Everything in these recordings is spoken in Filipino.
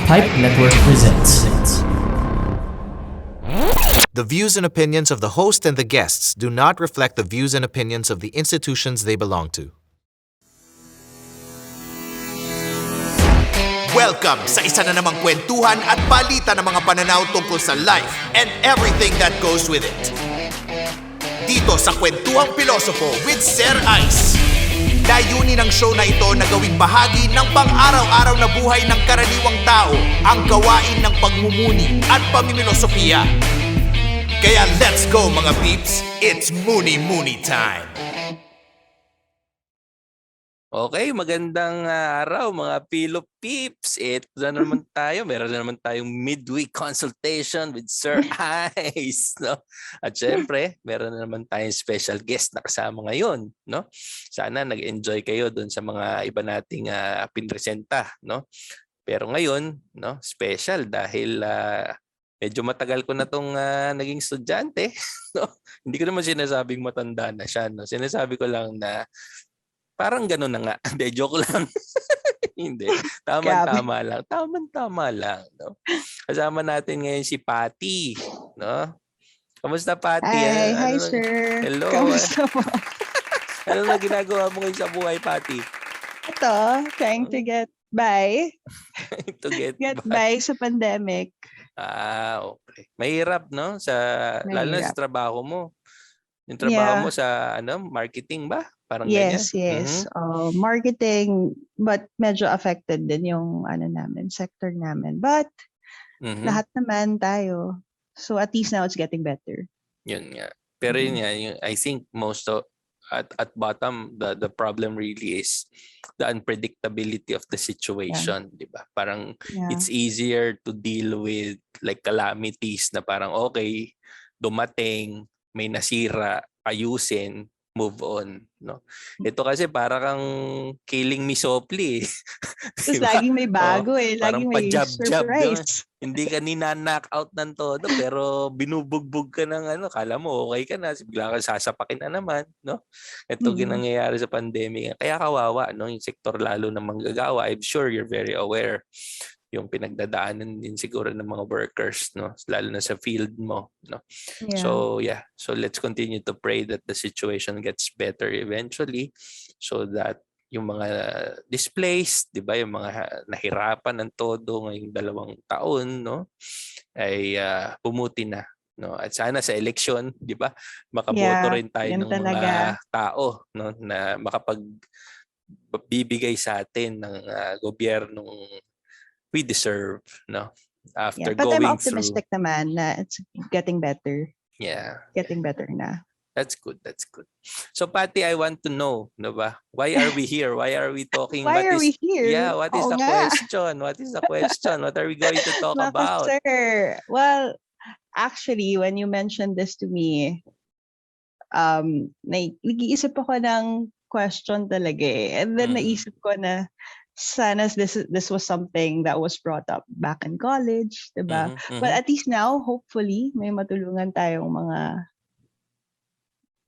Pipe Network presents. The views and opinions of the host and the guests do not reflect the views and opinions of the institutions they belong to. Welcome sa isa na namang kwentuhan at balita ng mga pananaw tungkol sa life and everything that goes with it. Dito sa Kwentuhang Pilosopo with Sir Ice. Layunin ng show na ito na gawing bahagi ng pang-araw-araw na buhay ng karaniwang tao, ang gawain ng pagmumuni at pamimilosopiya. Kaya let's go mga peeps, it's Muni time! Okay, magandang araw mga Pilo Peeps. Ito na naman tayo. Meron na naman tayong midweek consultation with Sir Ice. No? At syempre, meron na naman tayong special guest na kasama ngayon. No? Sana nag-enjoy kayo dun sa mga iba nating pinresenta. No? Pero ngayon, no, special dahil medyo matagal ko na itong naging estudyante. No? Hindi ko naman sinasabing matanda na siya. No? Sinasabi ko lang na parang gano'n na nga. Hindi, joke lang. Hindi. Tama-tama lang. Tama-tama lang. No? Kasama natin ngayon si Patty. No? Kamusta, Patty? Hi, sir. Hello. Kamusta mo? Ano na ginagawa mo ngayon sa buhay, Patty? Ito, trying to get by. To get by sa pandemic. Okay. Mahirap, no? Lalo na sa trabaho mo. Yung trabaho mo sa marketing ba? Parang yes, ganyan? yes. Marketing, but medyo affected din yung sector namin. But lahat naman tayo. So at least now it's getting better. Yun nga. Pero yun nga, I think most of at bottom the problem really is the unpredictability of the situation, di ba? Parang it's easier to deal with like calamities na parang okay, dumating, may nasira, ayusin, move on, no? Ito kasi para kang killing me softly. Tapos laging may bago laging may surprise. Hindi ka nina-knock out ng todo pero binubugbog ka ng kala mo okay ka na, bigla ka sasapakin na naman, no? Ito ginangyayari sa pandemic. Kaya kawawa, no, yung sektor lalo ng manggagawa. I'm sure you're very aware yung pinagdadaanan din siguro ng mga workers, no, lalo na sa field mo, no. So let's continue to pray that the situation gets better eventually so that yung mga displaced, di ba, yung mga nahirapan ng todo ngayong 2 taon, no, ay pumuti na, no. At sana sa election, di ba, makaboto rin tayo ng mga tao, no, na makapagbibigay sa atin ng gobyernong we deserve, no? After but going I'm optimistic naman na it's getting better. Yeah. Getting better na. That's good. That's good. So, Patty, I want to know, no ba? Why are we here? Why are we talking? Why are we here? Yeah, what is the question? What is the question? What are we going to talk about? Sir. Well, actually, when you mentioned this to me, nag-iisip ako ng question talaga And then naisip ko na sana this was something that was brought up back in college, diba? But at least now, hopefully, may matulungan tayong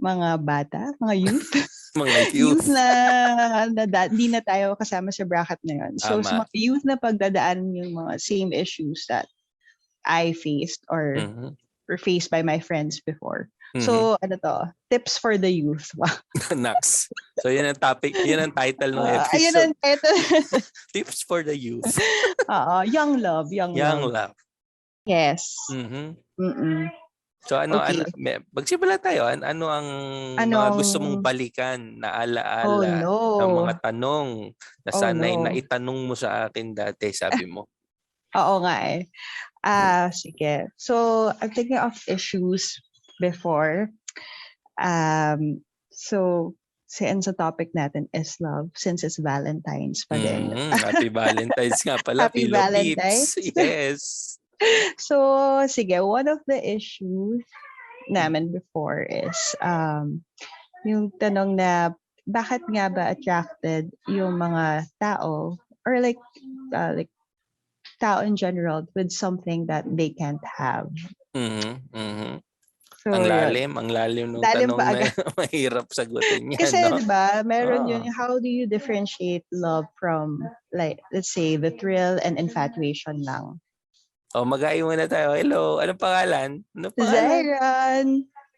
mga bata, mga youth. Mga youth. na di na tayo kasama sa bracket na yun. So, sa mga youth na pagdadaan yung mga same issues that I faced or were faced by my friends before. So, tips for the youth. Nax. So, yun ang topic, yun ang title ng episode. Ayun ang title. Tips for the youth. Young love. Young love. Yes. So, magsimula tayo. Ano ang mga gusto mong balikan na alaala ng mga tanong na sana'y naitanong mo sa akin dati, sabi mo? Oo nga sige. So, I'm thinking of issues before. So, since the topic natin is love, since it's Valentine's pa din. Happy Valentine's nga pala, Happy Valentine's. Yes. So, sige, one of the issues namin before is yung tanong na bakit nga ba attracted yung mga tao or like tao in general with something that they can't have. So, Ang yun. lalim ng Lalim tanong pa na agad. mahirap sagutin yan, Kasi, no? di ba, meron Oh. yun, how do you differentiate love from, like, let's say, the thrill and infatuation lang? Oh, mag-hi muna tayo. Hello, anong pangalan? Anong pangalan? Zyron!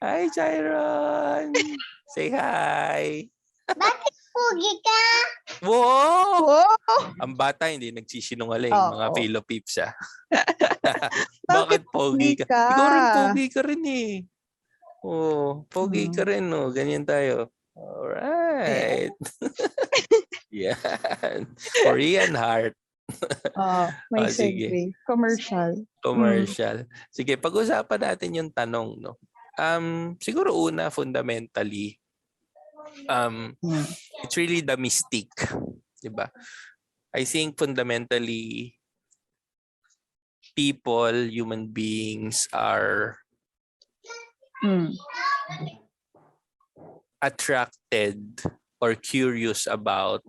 Hi, Chiron! Say hi! Bakit pugi ka? Wow! Wow! Ang bata hindi nagsisinungaling, mga Oo. Pilopips ah. Bakit Bakit pogi pogi ka? ka? Ikaw rin pogi ka rin eh. Oh, pogi ka Hmm. rin oh. Ganyan tayo. Eh, Alright. Yan. Korean heart. may Sige. segue. Commercial. Commercial. Sige, pag-usapan natin yung tanong, no? Siguro una, fundamentally, Mm. it's really the mystique. Diba? I think fundamentally, people, human beings are Mm. attracted or curious about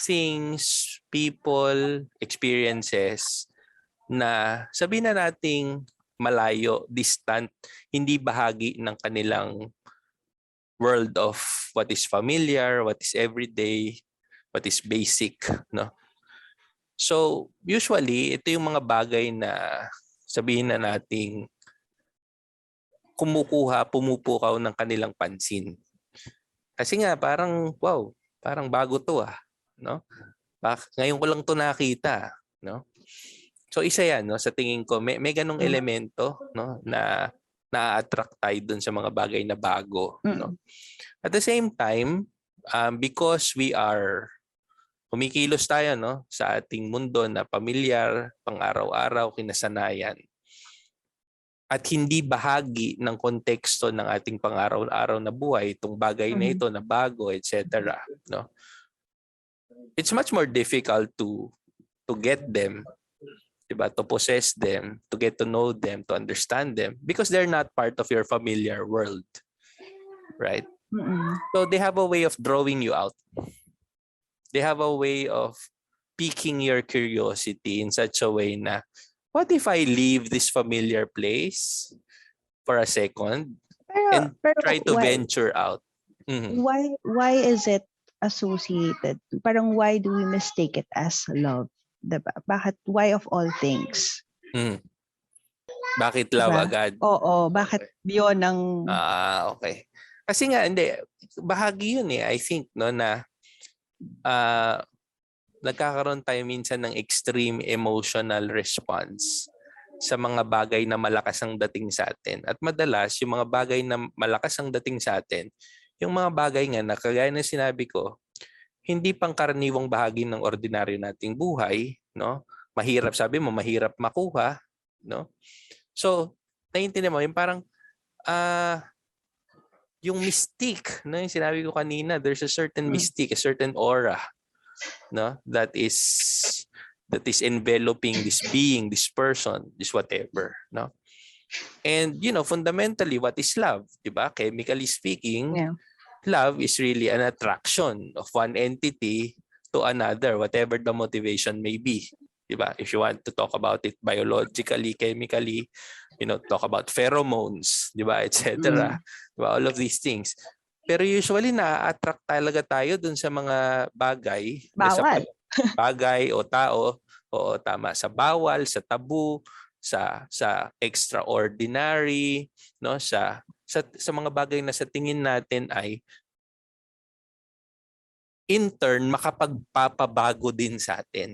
things, people, experiences na sabihin na nating malayo, distant, hindi bahagi ng kanilang world of what is familiar, what is everyday, what is basic, no? So, usually, ito yung mga bagay na sabihin na nating pumupukaw ng kanilang pansin. Kasi nga, parang, wow, parang bago to no? Ngayon ko lang to nakita, no? So, isa yan, no? Sa tingin ko, may ganong elemento, no? Na na-attract tayo dun sa mga bagay na bago, no? At the same time, because we are kumikilos tayo, no, sa ating mundo na pamilyar, pang-araw-araw, kinasanayan, at hindi bahagi ng konteksto ng ating pang-araw-araw na buhay, itong bagay na ito na bago, etc. No? It's much more difficult to get them, diba? To possess them, to get to know them, to understand them, because they're not part of your familiar world, right? So they have a way of drawing you out. They have a way of piquing your curiosity in such a way na, what if I leave this familiar place for a second and try to venture out? Why is it associated? Parang why do we mistake it as love? Diba? Bakit? Why of all things? Bakit love agad? Oo, bakit yun ang... Okay. Kasi nga, hindi, bahagi yun I think, no, na nagkakaroon tayo minsan ng extreme emotional response sa mga bagay na malakas ang dating sa atin. At madalas, yung mga bagay na malakas ang dating sa atin, yung mga bagay nga na kagaya ng sinabi ko, hindi pangkaraniwang bahagi ng ordinaryo nating buhay, no? Mahirap, sabi mo, mahirap makuha, no? So, naiintindihan mo, yung parang yung mystique, no, yung sinabi ko kanina, there's a certain mystique, a certain aura, no, that is enveloping this being, this person, this whatever, no. And fundamentally, what is love? Diba? Chemically speaking, love is really an attraction of one entity to another, whatever the motivation may be. Diba? If you want to talk about it biologically, chemically, talk about pheromones, diba, etc. Diba? All of these things. Pero usually na-attract talaga tayo dun sa mga bagay. Bawal. Bagay o tao. O tama, sa bawal, sa tabu, sa extraordinary, no, sa mga bagay na sa tingin natin ay in turn makapagpapabago din sa atin.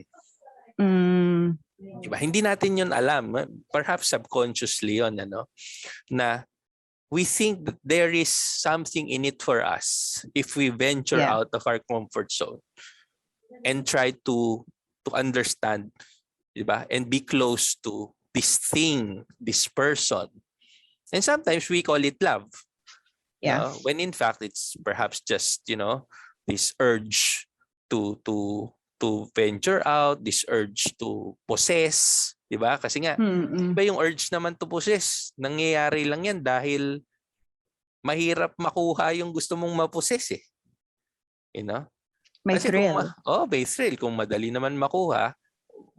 Diba? Hindi natin yun alam. Perhaps subconsciously yun, na we think that there is something in it for us if we venture out of our comfort zone and try to understand, diba? And be close to this thing, this person. And sometimes we call it love. When in fact it's perhaps just, this urge to venture out, this urge to possess, di ba? Kasi nga, iba yung urge naman to possess. Nangyayari lang yan dahil mahirap makuha yung gusto mong ma-possess May Kasi thrill. may thrill. Kung madali naman makuha,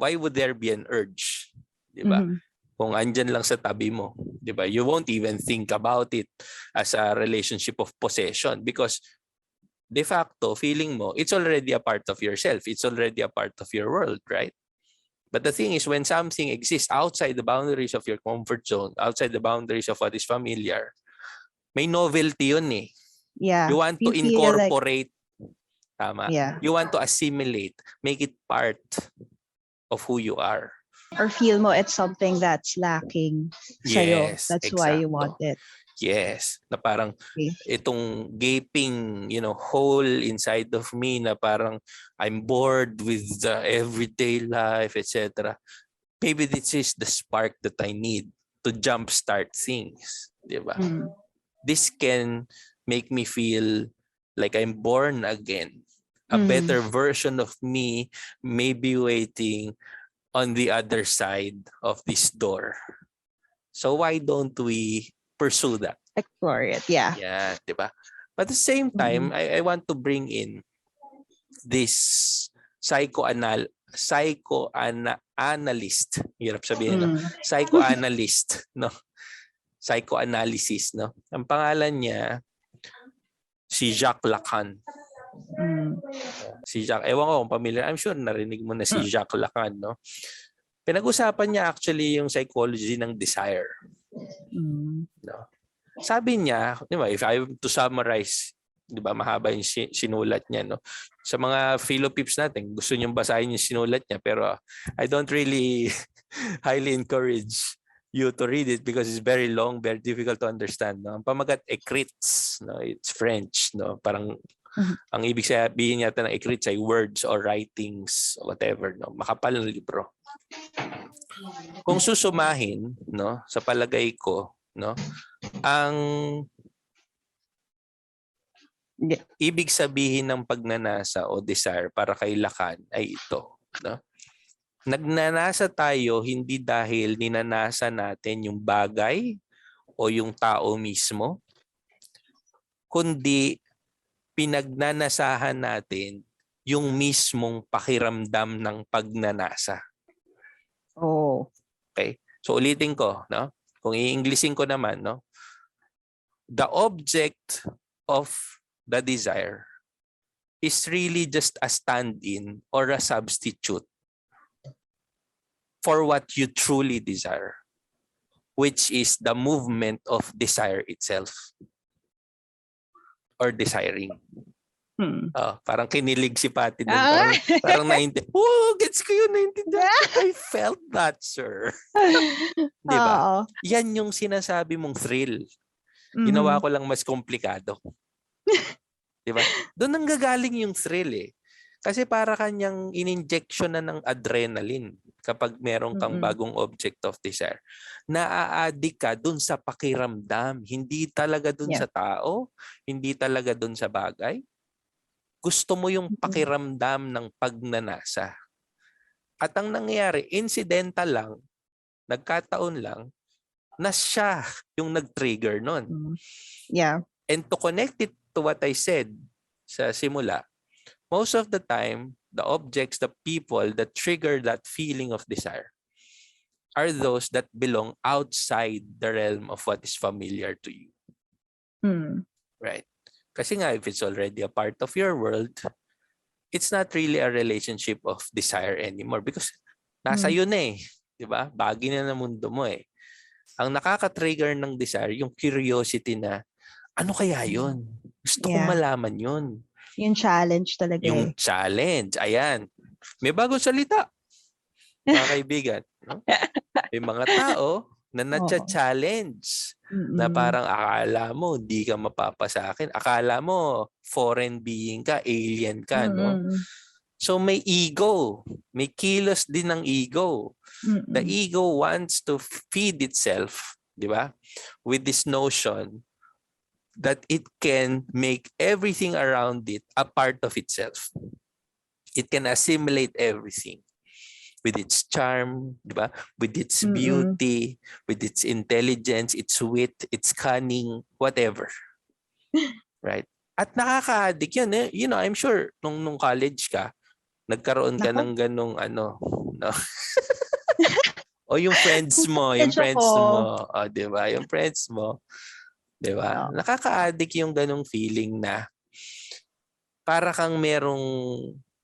why would there be an urge? Di ba? kung andyan lang sa tabi mo, 'di ba? You won't even think about it as a relationship of possession because de facto feeling mo it's already a part of yourself. It's already a part of your world, right? But the thing is when something exists outside the boundaries of your comfort zone, outside the boundaries of what is familiar, may novelty 'yun eh. Yeah. You want to You feel like, incorporate, tama. yeah. You want to assimilate, make it part of who you are. Or feel mo it's something that's lacking sa'yo. Yes, That's why you want exacto. it. Yes, na parang Okay. itong gaping, hole inside of me na parang I'm bored with the everyday life, etc. Maybe this is the spark that I need to jumpstart things, di ba? Mm. This can make me feel like I'm born again. A Mm. better version of me may be waiting on the other side of this door. So why don't we pursue that? Explore it. Yeah. Yeah, di ba? But at the same time, I want to bring in this psychoanalyst. Hirap sabihin, no? Psychoanalyst, no? Psychoanalysis, no? Ang pangalan niya, si Jacques Lacan. Si Jacques, ewan ko kung familiar, I'm sure narinig mo na si Jacques Lacan, no? Pinag-usapan niya actually yung psychology ng desire. No? Sabi niya, di ba, if I were to summarize, di ba, mahaba yung sinulat niya, no? Sa mga Philo-Pips natin, gusto niyong basahin yung sinulat niya, pero I don't really highly encourage you to read it because it's very long, very difficult to understand. No? Ang pamagat écrits, no? It's French, no? Parang ang ibig sabihin yata ng écrits ay words or writings, whatever, no? Makapal na libro. Kung susumahin, no, sa palagay ko, no, ang ibig sabihin ng pagnanasa o desire para kay Lacan ay ito, no? Nagnanasa tayo hindi dahil ninanasa natin yung bagay o yung tao mismo, kundi pinagnanasahan natin yung mismong pakiramdam ng pagnanasa. Oh. Okay? So ulitin ko, no? Kung i-Englishin ko naman, no? The object of the desire is really just a stand-in or a substitute for what you truly desire, which is the movement of desire itself or desiring. Parang kinilig si Patty dun. Parang naintindihan. Oh, gets ko yun, naintindihan. I felt that, sir. Di ba? Yan yung sinasabi mong thrill. Ginawa ko lang mas komplikado. Di ba? Doon nanggagaling yung thrill eh. Kasi para kanyang in-injection na ng adrenaline kapag meron kang bagong object of desire. Naa-addict ka dun sa pakiramdam. Hindi talaga dun sa tao. Hindi talaga dun sa bagay. Gusto mo yung pakiramdam ng pagnanasa. At ang nangyayari, incidental lang, nagkataon lang, na siya yung nag-trigger nun. Yeah. And to connect it to what I said sa simula, most of the time, the objects, the people that trigger that feeling of desire are those that belong outside the realm of what is familiar to you. Right? Kasi nga, if it's already a part of your world, it's not really a relationship of desire anymore because nasa yun eh. Diba? Bagay na ng mundo mo eh. Ang nakaka-trigger ng desire, yung curiosity na, ano kaya yun? Gusto kong malaman yun. Yung challenge talaga Yung challenge. Ayan. May bagong salita. Mga kaibigan. No? May mga tao na natcha-challenge. Na parang akala mo hindi ka mapapasa akin. Akala mo foreign being ka, alien ka, no? So may ego. May kilos din ng ego. The ego wants to feed itself, di ba? With this notion that it can make everything around it a part of itself. It can assimilate everything. With its charm, di ba? With its beauty, with its intelligence, its wit, its cunning, whatever. Right? At nakaka-addict yan. Eh. You know, I'm sure nung college ka, nagkaroon ka ng ganong ano. No? O yung friends mo, yung Medyo friends ko. mo. O, di ba? Yung friends mo. Di ba? No. Nakaka-addict yung ganong feeling na para kang merong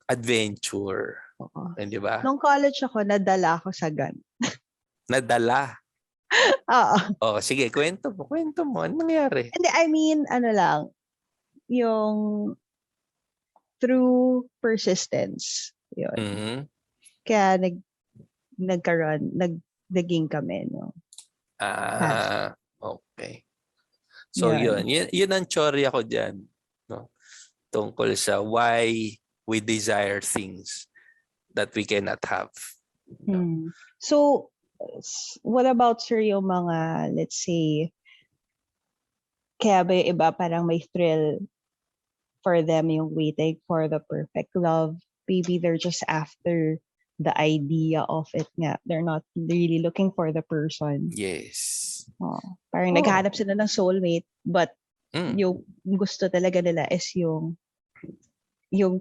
adventure. Oo. Di ba? Nung college ako, nadala ako sa gun. Nadala. Oo. O, sige, kwento mo. Kwento mo. Ano nangyari? Hindi, I mean, ano lang, yung through persistence. Yun. Mhm. Kaya naging kami, no? Okay. So, Yun. yun ang tsorya ko dyan. No? Tungkol sa why we desire things that we cannot have. No? So, what about, sir, yung mga, let's say, kaya ba yung iba parang may thrill for them yung waiting for the perfect love? Maybe they're just after the idea of it nga. They're not really looking for the person. Yes. Parang naghahanap sila ng soulmate, but yung gusto talaga nila is yung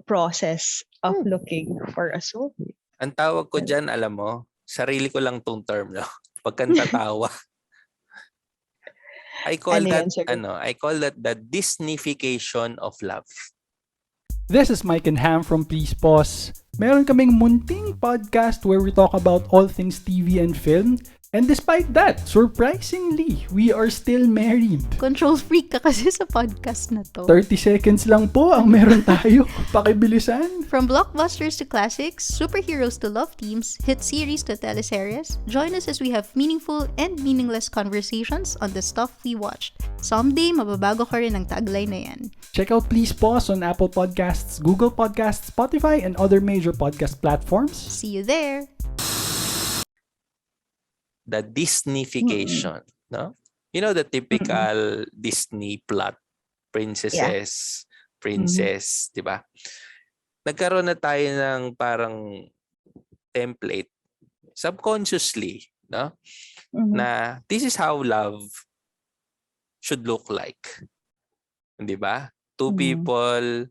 process of looking for a soulmate. Ang tawag ko dyan, alam mo, sarili ko lang tong term, no? Pagkantatawa. I call that the Disneyfication of love. This is Mike and Ham from Please Pause. Meron kaming munting podcast where we talk about all things TV and film. And despite that, surprisingly, we are still married. Control freak ka kasi sa podcast na to. 30 seconds lang po ang meron tayo. Pakibilisan. From blockbusters to classics, superheroes to love teams, hit series to teleseries, join us as we have meaningful and meaningless conversations on the stuff we watched. Someday, mababago ka rin ang tagline na yan. Check out Please Pause on Apple Podcasts, Google Podcasts, Spotify, and other major podcast platforms. See you there! The Disneyfication, no? You know the typical Disney plot, princess, 'di ba? Nagkaroon na tayo ng parang template subconsciously, no? Na this is how love should look like. 'Di ba? Two people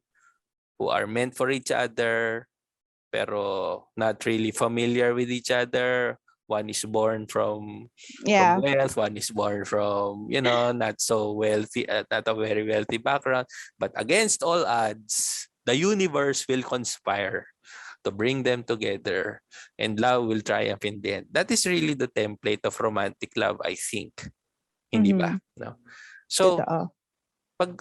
who are meant for each other pero not really familiar with each other. One is born from wealth, one is born from, not so wealthy, not a very wealthy background. But against all odds, the universe will conspire to bring them together and love will triumph in the end. That is really the template of romantic love, I think. Hindi ba? No? So,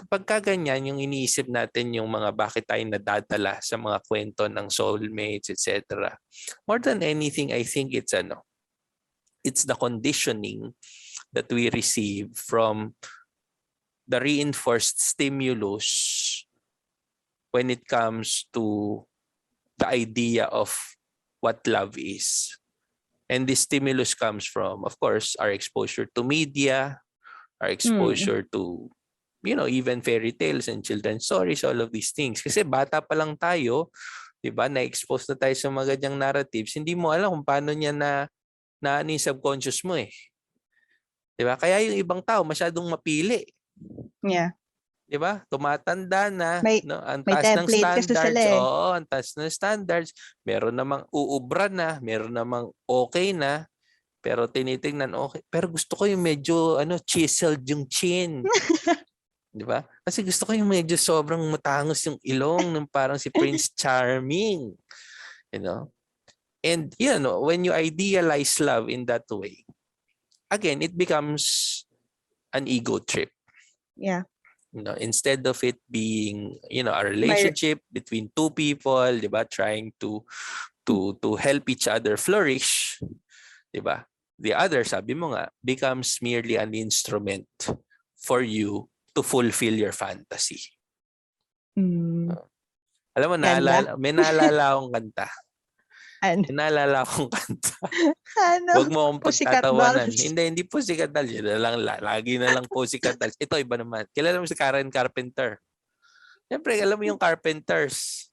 pagka ganyan, yung iniisip natin yung mga bakit tayo nadadala sa mga kwento ng soulmates, etc. More than anything, I think it's the conditioning that we receive from the reinforced stimulus when it comes to the idea of what love is. And this stimulus comes from, of course, our exposure to media, our exposure to, even fairy tales and children's stories, all of these things. Kasi bata pa lang tayo, di ba, na-expose na tayo sa mga ganyang narratives, hindi mo alam kung paano niya na yung subconscious mo eh. Diba? Kaya yung ibang tao masyadong mapili. Yeah. Diba? Tumatanda na. Ang may taas ng template kasi standards. sila eh. Oo, ang taas ng standards. Meron namang uubra na. Meron namang okay na. Pero tinitingnan okay. Pero gusto ko yung medyo chiseled yung chin. Diba? Kasi gusto ko yung medyo sobrang matangos yung ilong ng parang si Prince Charming. And when you idealize love in that way, again, it becomes an ego trip. Yeah. Instead of it being, a relationship between two people, diba, trying to help each other flourish, diba? The other, sabi mo nga, becomes merely an instrument for you to fulfill your fantasy. Alam mo, may naalala akong kanta. Naalala akong kanta. Huwag mo akong pagtatawanan. Hindi Pussycat Dolls. Lagi na lang Pussycat Dolls. Ito, iba naman. Kilala mo si Karen Carpenter. Siyempre, alam mo yung Carpenters.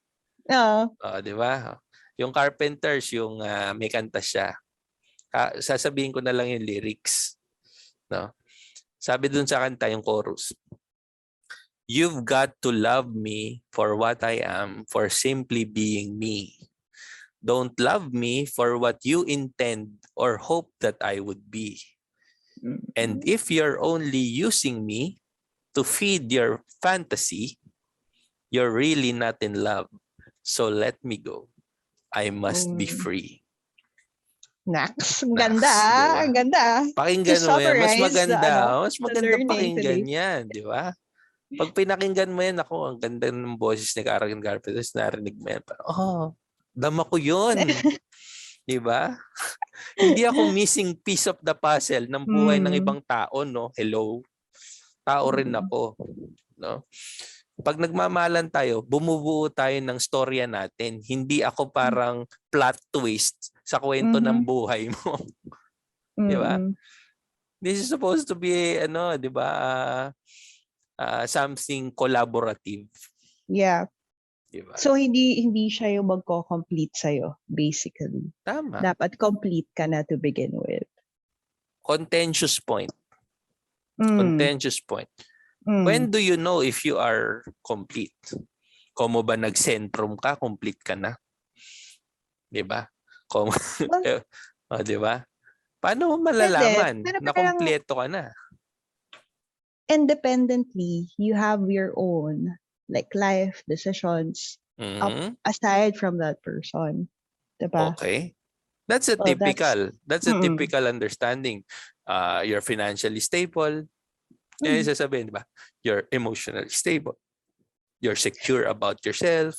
Oo. Di ba? Yung Carpenters, yung may kanta siya. Sasabihin ko na lang yung lyrics. No? Sabi dun sa kanta, yung chorus. You've got to love me for what I am, for simply being me. Don't love me for what you intend or hope that I would be. And if you're only using me to feed your fantasy, you're really not in love. So let me go. I must be free. Nax, ang ganda Naks, diba? Ang ganda Pakinggan mo yan. Mas maganda. Mas the maganda learning pakinggan today. yan. Di ba? Pag pinakinggan mo yan, ako, ang ganda ng boses ni Karen Carpenters, narinig mo yan. Oh, dama ko yun. Di ba? Hindi ako missing piece of the puzzle ng buhay ng ibang tao, no? Hello. Tao rin ako. No? Pag nagmamahalan tayo, bumubuo tayo ng storya natin. Hindi ako parang plot twist sa kwento ng buhay mo. Di ba? This is supposed to be, di ba, something collaborative. Yeah. Diba? So, hindi siya yung magko-complete sa'yo, basically. Tama. Dapat complete ka na to begin with. Contentious point. Contentious point. When do you know if you are complete? Kung mo ba nag-centrum ka, complete ka na? Diba? Diba? Paano mo malalaman na kompleto ka na? Independently, you have your own like life decisions aside from that person. Diba? Okay. That's a typical understanding. You're financially stable. Yan yung sasabihin, diba? You're emotionally stable. You're secure about yourself.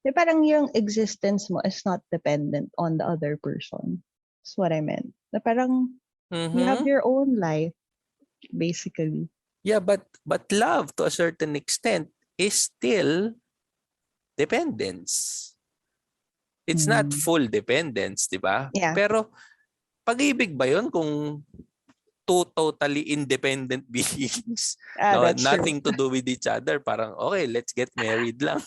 Parang yung existence mo is not dependent on the other person. That's what I meant. Parang you have your own life, basically. Yeah, but love to a certain extent is still dependence. It's not full dependence, di ba? Yeah. Pero pag-ibig ba yun kung two totally independent beings? Nothing to do with each other. Parang, okay, let's get married lang.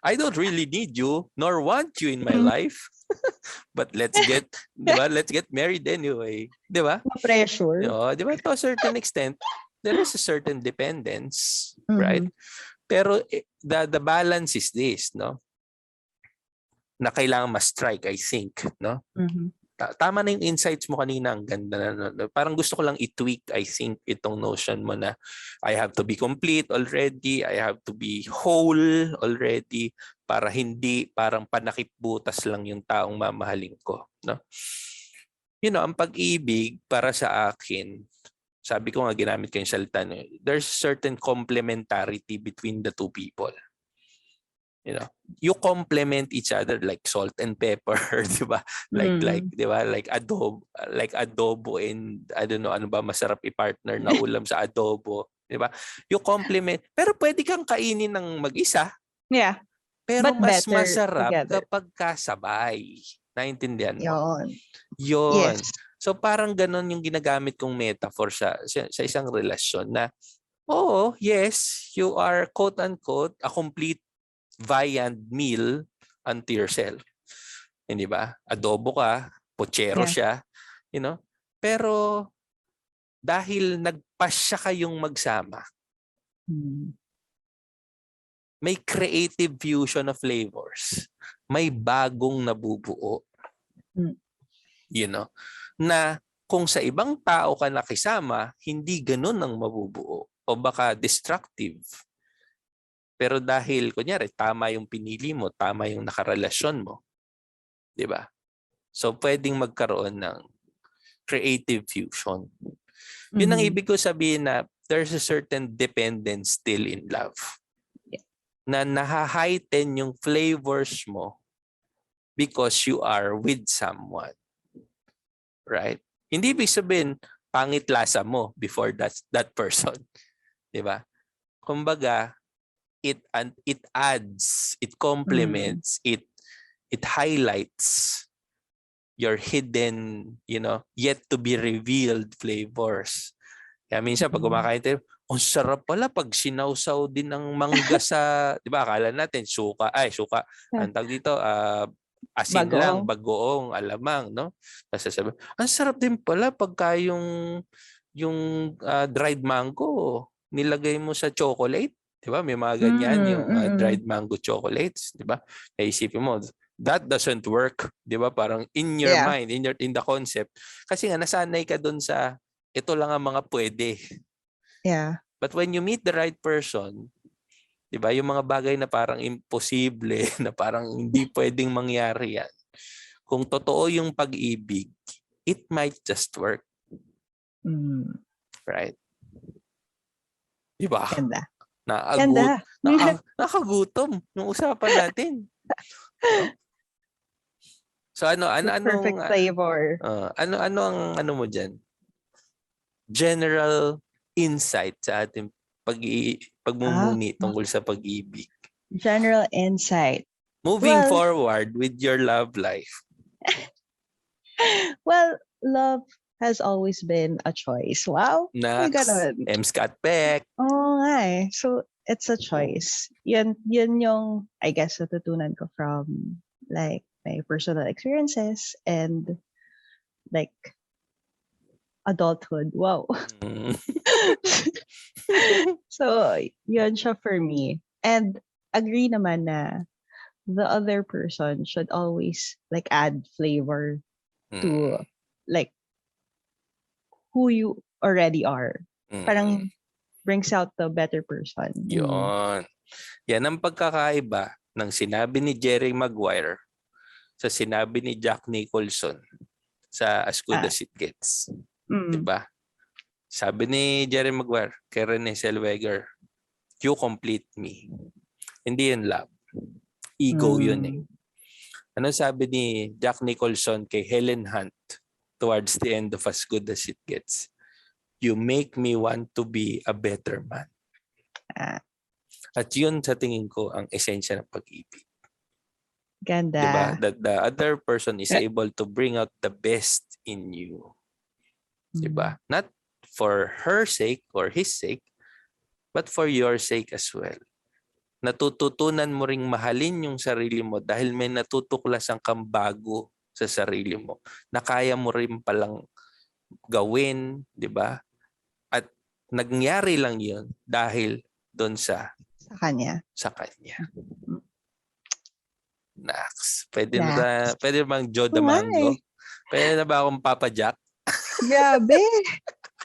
I don't really need you, nor want you in my life. But let's get married anyway. Di ba? Pressure. Di ba? To a certain extent, there is a certain dependence, right? Pero the balance is this, no? Na kailangan ma-strike, I think, no? Tama na yung insights mo kanina, ang ganda na. Parang gusto ko lang i-tweak, I think, itong notion mo na I have to be complete already, I have to be whole already, para hindi parang panakipbutas lang yung taong mamahalin ko, no? Ang pag-ibig para sa akin, sabi ko nga, ginamit ko yung salita, there's certain complementarity between the two people. You complement each other like salt and pepper, di ba? Like di ba? Like adobo and I don't know ano ba masarap i-partner na ulam sa adobo, di ba? You complement, pero pwede kang kainin ng mag-isa. Yeah. Pero But mas better masarap together. kapag kasabay. Naintindihan mo? Yun. Yes. So parang ganon yung ginagamit kong metaphor sa isang relasyon na, oo, yes, you are quote-unquote a complete viand meal unto yourself. Hindi ba? Adobo ka, pochero siya, Pero dahil nagpasya kayong magsama, may creative fusion of flavors. May bagong nabubuo. Na kung sa ibang tao ka nakisama, hindi ganun ang mabubuo o baka destructive. Pero dahil, kunyari, tama yung pinili mo, tama yung nakarelasyon mo, di ba? So, pwedeng magkaroon ng creative fusion. Yun ang ibig ko sabihin na there's a certain dependence still in love. Yeah. Na naha-heighten yung flavors mo because you are with someone. Right? Hindi ibig sabihin, pangit lasa mo before that person. Di ba? Kumbaga, it adds, it complements, it highlights your hidden, yet to be revealed flavors. Kaya minsan pag kumakain tayo, ang sarap pala pag sinawsaw din ng mangga sa, di ba, akala natin suka, ang tawag dito, asin lang, bagoong, alamang, no? Tapos sabi, ang sarap din pala pagka yung dried mango, nilagay mo sa chocolate. Diba? May mga ganyan yung dried mango chocolates, diba? Naisipin mo, that doesn't work, 'di ba? Parang in your mind, in the concept. Kasi nga nasanay ka dun sa ito lang ang mga pwede. Yeah. But when you meet the right person, 'di ba? Yung mga bagay na parang imposible, na parang hindi pwedeng mangyari yan. Kung totoo yung pag-ibig, it might just work. Right? 'Di ba? Ganda. Nakagutom yung usapan natin. So Perfect flavor. ano ang mo diyan? General insight sa ating pagmumuni tungkol sa pag-ibig. General insight. Moving forward with your love life. Well, love has always been a choice. Wow. Next, M. Scott Peck. Oo nga eh. So, it's a choice. Yun yung, I guess, natutunan ko from, like, my personal experiences and, like, adulthood. Wow. So, yun siya for me. And, agree naman na the other person should always, like, add flavor to, like, who you already are. Parang brings out the better person. Yun. Yan ang pagkakaiba ng sinabi ni Jerry Maguire sa sinabi ni Jack Nicholson sa As Good As It Gets. Diba? Sabi ni Jerry Maguire kay Renee Zellweger, you complete me. Hindi yun love. Ego yun eh. Ano sabi ni Jack Nicholson kay Helen Hunt towards the end of As Good As It Gets? You make me want to be a better man. At yun sa tingin ko ang esensya ng pag-ibig. Ganda. Diba? That the other person is able to bring out the best in you. Diba? Not for her sake or his sake, but for your sake as well. Natututunan mo ring mahalin yung sarili mo dahil may natutuklasan kang bago sa sarili mo na kaya mo rin palang gawin, di ba? At nangyari lang yun dahil doon sa kanya. Sa kanya. Nax. Pwede bang Joe Mango? Pwede na ba akong Papa Jack? Grabe.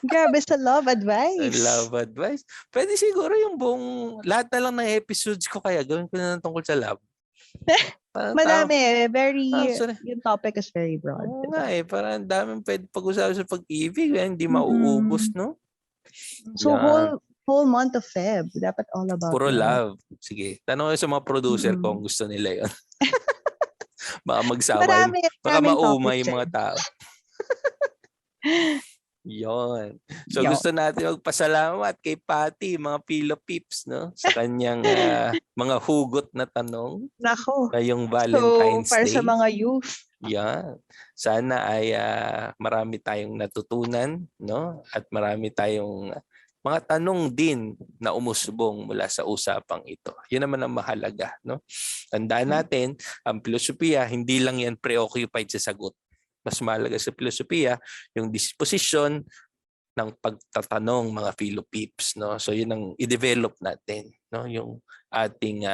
Grabe sa love advice. Love advice. Pwede siguro yung buong, lahat na lang ng episodes ko kaya gawin ko na tungkol sa love. Madami. Yung topic is very broad. Oo nga eh. Parang daming pwede pag-usapan sa pag-ibig. Hindi mauubos, no? So, whole month of Feb. Dapat all about puro love. Sige. Tanong ko sa mga producer ko kung gusto nila yun. Baka magsawa. Baka maumay yung mga tao. Yon. So gusto natin magpasalamat kay Patty, mga Pilo Pips, no? Sa kanyang mga hugot na tanong. Nako. Ngayong Valentine's Day. Para sa mga youth. Yan. Sana ay marami tayong natutunan, no? At marami tayong mga tanong din na umusbong mula sa usapang ito. Yun naman ang mahalaga, no? Tandaan natin, ang filosofiya, hindi lang yan preoccupied sa sagot. Mas mahalaga sa filosofiya yung disposition ng pagtatanong, mga Philo-Pips, no? So yun ang i-develop natin, no? Yung ating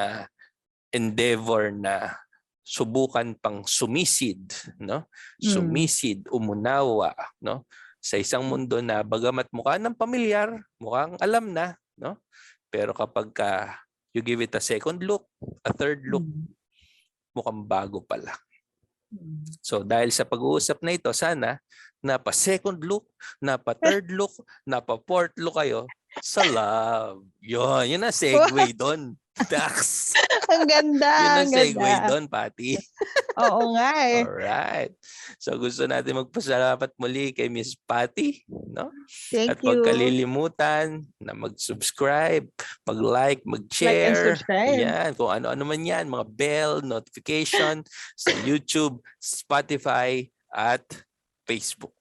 endeavor na subukan pang sumisid, no? Sumisid, umunawa, no? Sa isang mundo na bagamat mukha ng pamilyar, mukhang alam na, no? Pero kapag you give it a second look, a third look, mukhang bago pala. So dahil sa pag-uusap na ito, sana napa-second look, napa-third look, napa-fourth look kayo sa love. Yun ang segue doon. Dax. Ang ganda. Yun ang segue doon, Patty. Oo nga eh. Alright. So gusto natin magpasalamat muli kay Miss Patty, no? Thank At you. huwag kalilimutan na mag-subscribe, mag-like, mag-share. Like and subscribe. Yan, kung ano-ano man yan, mga bell, notification sa YouTube, Spotify, at Facebook.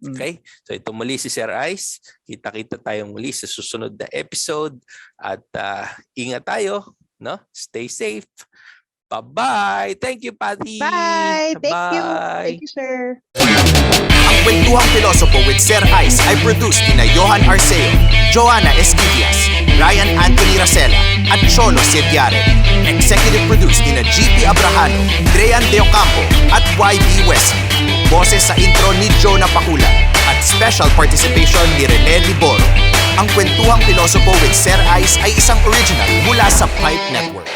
Okay? So ito muli si Sir Ice. Kita-kita tayong muli sa susunod na episode. At ingat tayo, no? Stay safe. Bye-bye. Thank you, Patty. Bye. Thank you. Bye. Thank you, sir. Ang Kwentuhang Pilosopo with Sir Ice ay produced ni Johan Arceo, Joanna Esquivias, Ryan Anthony Racela at Cholo Sediare. Executive produced ni na GP Abrahano, Drean Deocampo at YB Wesley. Boses sa intro ni Jonah Pakulan at special participation ni Rene Liboro. Ang Kwentuhang Pilosopo with Sir Ice ay isang original mula sa Pipe Network.